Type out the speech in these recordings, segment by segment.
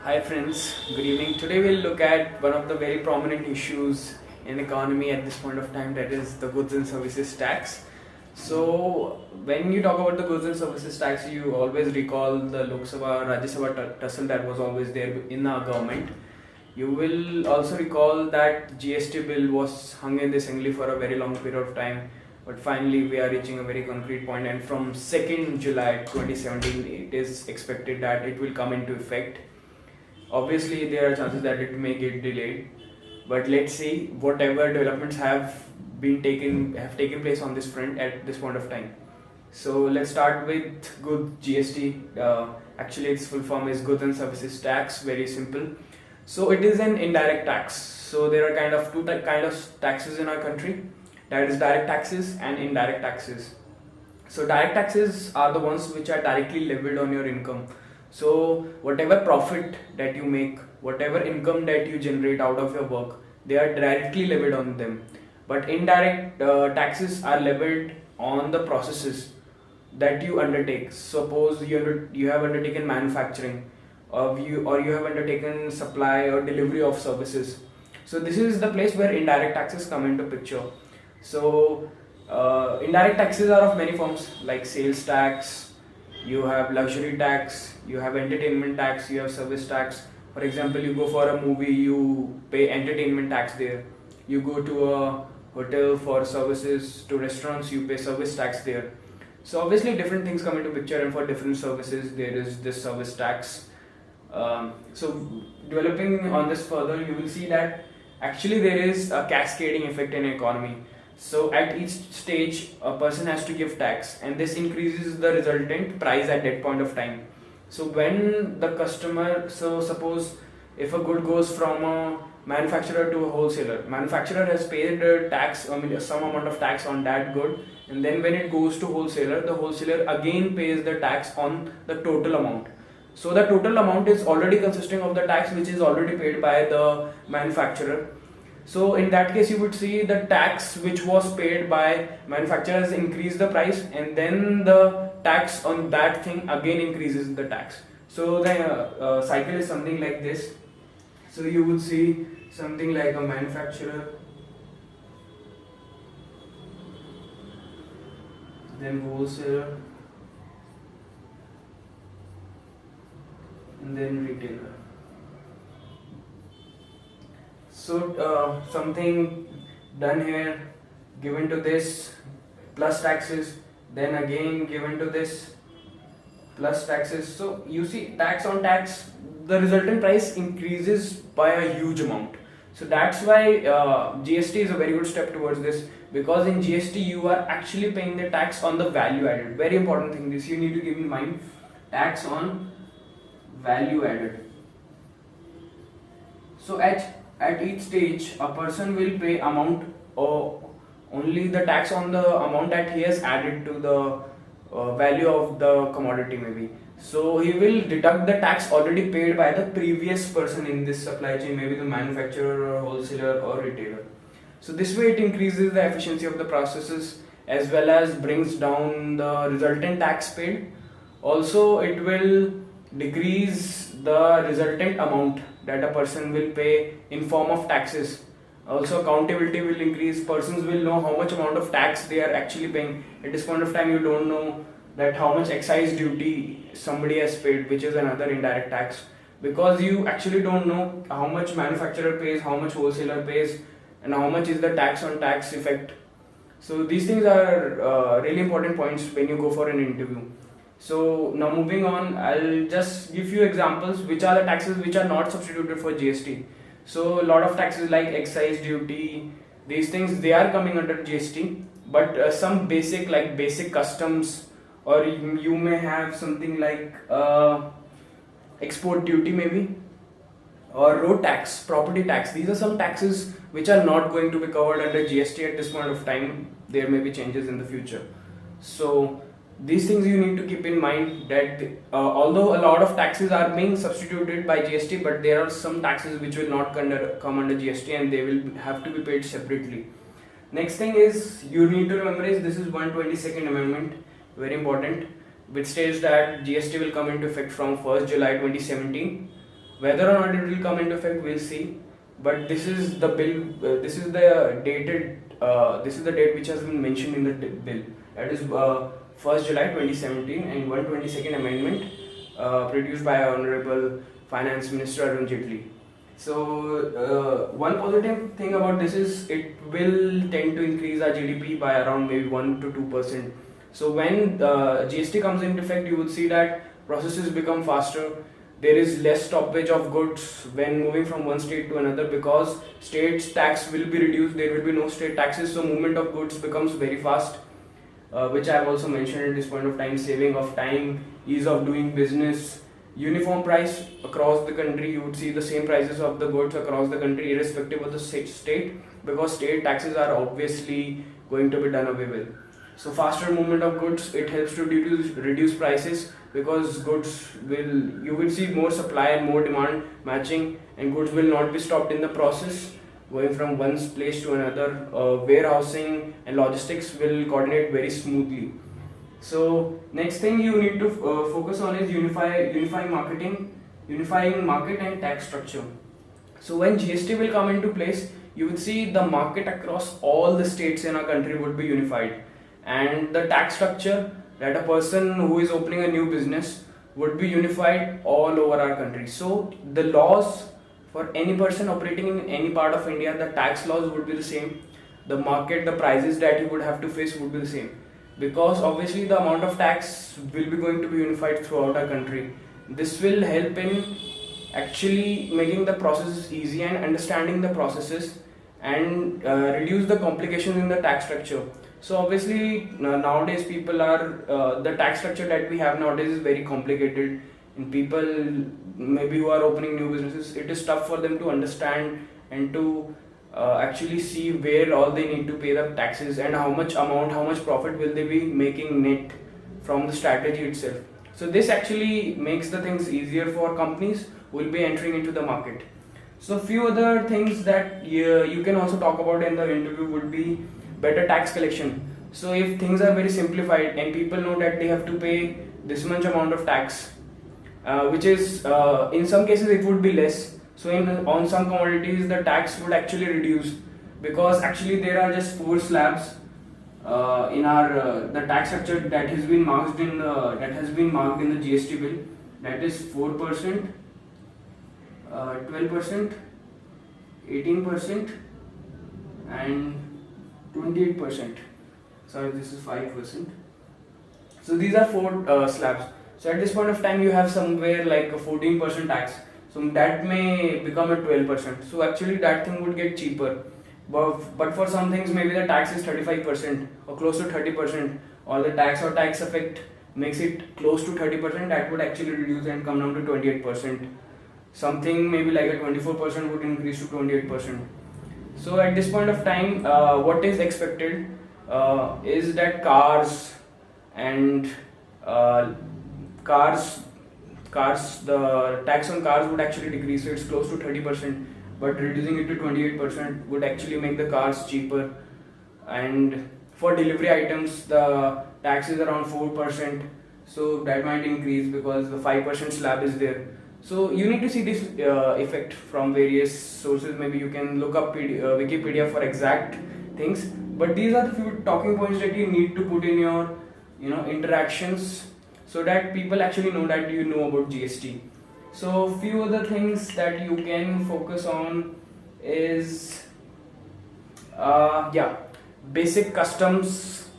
Hi friends, good evening. Today we'll look at one of the very prominent issues in economy at this point of time, that is the goods and services tax. So when you talk about the goods and services tax, you always recall the Lok Sabha Rajya Sabha tussle that was always there in our government. You will also recall that GST bill was hung in this assembly for a very long period of time, but finally we are reaching a very concrete point, and from 2nd July 2017 it is expected that it will come into effect. Obviously, there are chances that it may get delayed, but let's see. Whatever developments have taken place on this front at this point of time. So let's start with good GST. Actually, its full form is Goods and Services Tax. Very simple. So it is an indirect tax. So there are kind of kind of taxes in our country. That is direct taxes and indirect taxes. So direct taxes are the ones which are directly levied on your income. So whatever profit that you make, whatever income that you generate out of your work, they are directly levied on them. But indirect taxes are levied on the processes that you undertake. Suppose you have undertaken manufacturing, or you have undertaken supply or delivery of services. So this is the place where indirect taxes come into picture. So indirect taxes are of many forms, like sales tax, you have luxury tax, you have entertainment tax, you have service tax. For example, you go for a movie, you pay entertainment tax there. You go to a hotel for services, to restaurants, you pay service tax there. So obviously different things come into picture, and for different services there is this service tax. So developing on this further, you will see that actually there is a cascading effect in economy. So at each stage, a person has to give tax, and this increases the resultant price at that point of time. So when the customer, so suppose if a good goes from a manufacturer to a wholesaler, manufacturer has paid tax, some amount of tax on that good, and then when it goes to wholesaler, the wholesaler again pays the tax on the total amount. So the total amount is already consisting of the tax which is already paid by the manufacturer. So in that case, you would see the tax which was paid by manufacturers increase the price, and then the tax on that thing again increases the tax. So the cycle is something like this. So you would see something like a manufacturer, then wholesaler, and then retailer. So something done here, given to this, plus taxes, then again given to this, plus taxes. So you see, tax on tax, the resultant price increases by a huge amount. So that's why GST is a very good step towards this, because in GST you are actually paying the tax on the value added. Very important thing, this you need to keep in mind, tax on value added. So at each stage, a person will pay amount or only the tax on the amount that he has added to the value of the commodity maybe. So he will deduct the tax already paid by the previous person in this supply chain, maybe the manufacturer or wholesaler or retailer. So this way it increases the efficiency of the processes, as well as brings down the resultant tax paid. Also it will decrease the resultant amount that a person will pay in form of taxes. Also accountability will increase, persons will know how much amount of tax they are actually paying. At this point of time, you don't know that how much excise duty somebody has paid, which is another indirect tax, because you actually don't know how much manufacturer pays, how much wholesaler pays, and how much is the tax on tax effect. So these things are really important points when you go for an interview. So now moving on, I'll just give you examples which are the taxes which are not substituted for GST. So a lot of taxes like excise duty, these things, they are coming under GST, but some basic, like basic customs, or you may have something like export duty maybe, or road tax, property tax. These are some taxes which are not going to be covered under GST at this point of time. There may be changes in the future. So these things you need to keep in mind, that although a lot of taxes are being substituted by GST, but there are some taxes which will not come under GST, and they will have to be paid separately. Next thing is, you need to remember is, this is 122nd Amendment, very important, which states that GST will come into effect from 1st July 2017. Whether or not it will come into effect, we'll see. But this is the bill. This is the dated. This is the date which has been mentioned in the bill. That is 1st July 2017, and 122nd Amendment produced by Honorable Finance Minister Arun Jaitley. So one positive thing about this is it will tend to increase our GDP by around maybe 1 to 2%. So when GST comes into effect, you would see that processes become faster. There is less stoppage of goods when moving from one state to another, because state tax will be reduced. There will be no state taxes, so movement of goods becomes very fast, which I have also mentioned at this point of time. Saving of time, ease of doing business, uniform price across the country. You would see the same prices of the goods across the country irrespective of the state, because state taxes are obviously going to be done away with. So faster movement of goods, it helps to reduce prices, because you will see more supply and more demand matching, and goods will not be stopped in the process going from one place to another. Warehousing and logistics will coordinate very smoothly. So next thing you need to focus on is unifying market and tax structure. So when GST will come into place, you will see the market across all the states in our country would be unified, and the tax structure that a person who is opening a new business would be unified all over our country. So the laws for any person operating in any part of India, the tax laws would be the same. The market, the prices that he would have to face would be the same, because obviously the amount of tax will be going to be unified throughout our country. This will help in actually making the processes easy and understanding the processes, and reduce the complications in the tax structure. So obviously nowadays people are the tax structure that we have nowadays is very complicated, and people maybe who are opening new businesses, it is tough for them to understand and to actually see where all they need to pay the taxes, and how much profit will they be making net from the strategy itself. So this actually makes the things easier for companies who will be entering into the market. So few other things that you can also talk about in the interview would be better tax collection. So if things are very simplified and people know that they have to pay this much amount of tax, which is in some cases it would be less. So on some commodities the tax would actually reduce, because actually there are just 4 slabs in our the tax structure that has been marked in the GST bill. That is 4%, 12%, 18%, and 28%. Sorry, this is 5%. So these are 4 slabs. So at this point of time you have somewhere like a 14% tax. So that may become a 12%. So actually that thing would get cheaper. But for some things maybe the tax is 35% or close to 30%, or the tax or tax effect makes it close to 30%. That would actually reduce and come down to 28%. Something maybe like a 24% would increase to 28%. So at this point of time, what is expected is that cars, the tax on cars would actually decrease. So it's close to 30%, but reducing it to 28% would actually make the cars cheaper. And for delivery items, the tax is around 4%, so that might increase because the 5% slab is there. So you need to see this effect from various sources. Maybe you can look up Wikipedia for exact things, but these are the few talking points that you need to put in your interactions, so that people actually know that you know about GST. So few other things that you can focus on is basic customs,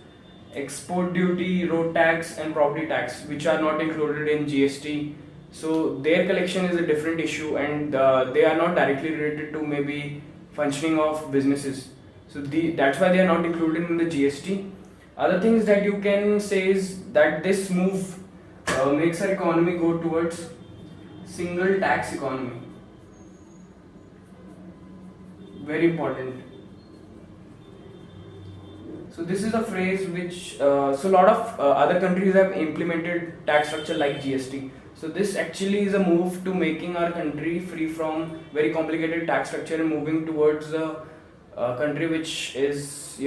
export duty, road tax and property tax, which are not included in GST. So their collection is a different issue, and they are not directly related to maybe functioning of businesses. So that's why they are not included in the GST. Other things that you can say is that this move makes our economy go towards single tax economy. Very important. So this is a phrase which so a lot of other countries have implemented tax structure like GST. So this actually is a move to making our country free from very complicated tax structure and moving towards a country which is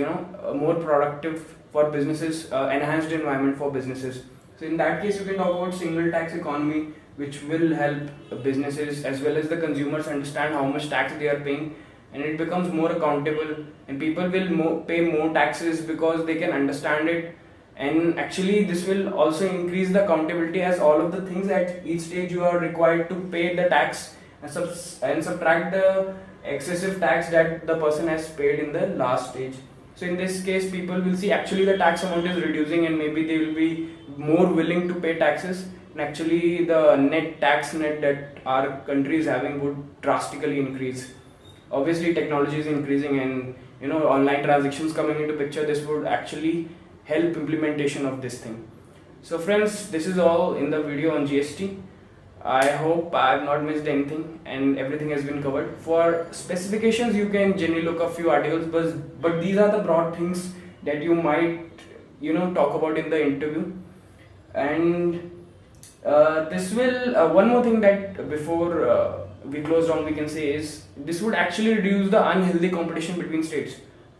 more productive for businesses, enhanced environment for businesses. So in that case, you can talk about single tax economy, which will help businesses as well as the consumers understand how much tax they are paying, and it becomes more accountable, and people will pay more taxes because they can understand it. And actually this will also increase the accountability, as all of the things at each stage you are required to pay the tax and, and subtract the excessive tax that the person has paid in the last stage. So in this case, people will see actually the tax amount is reducing, and maybe they will be more willing to pay taxes, and actually the net tax that our country is having would drastically increase. Obviously technology is increasing, and online transactions coming into picture, this would actually help implementation of this thing. So friends, this is all in the video on GST. I hope I have not missed anything and everything has been covered. For specifications, you can generally look up few articles, but these are the broad things that you might talk about in the interview. And this will one more thing that before we close down we can say is, this would actually reduce the unhealthy competition between states.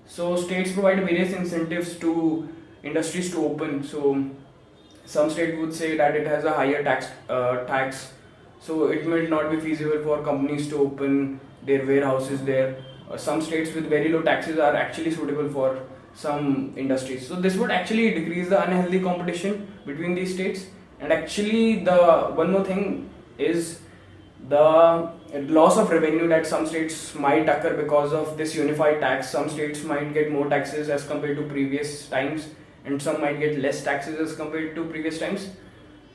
So states provide various incentives to industries to open. So some state would say that it has a higher tax, so it may not be feasible for companies to open their warehouses there. Some states with very low taxes are actually suitable for some industries. So this would actually decrease the unhealthy competition between these states. And actually the one more thing is the loss of revenue that some states might occur because of this unified tax. Some states might get more taxes as compared to previous times, and some might get less taxes as compared to previous times.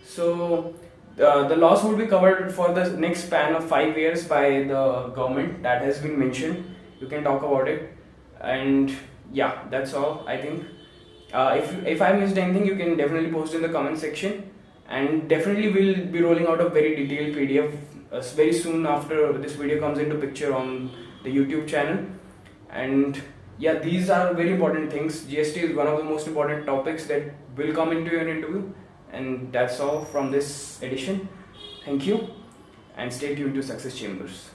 So the loss would be covered for the next span of 5 years by the government. That has been mentioned. You can talk about it. And yeah, that's all I think. If I missed anything, you can definitely post in the comment section, and definitely we'll be rolling out a very detailed PDF very soon after this video comes into picture on the YouTube channel. And yeah, these are very important things. GST is one of the most important topics that will come into your interview. And that's all from this edition. Thank you, and stay tuned to Success Chambers.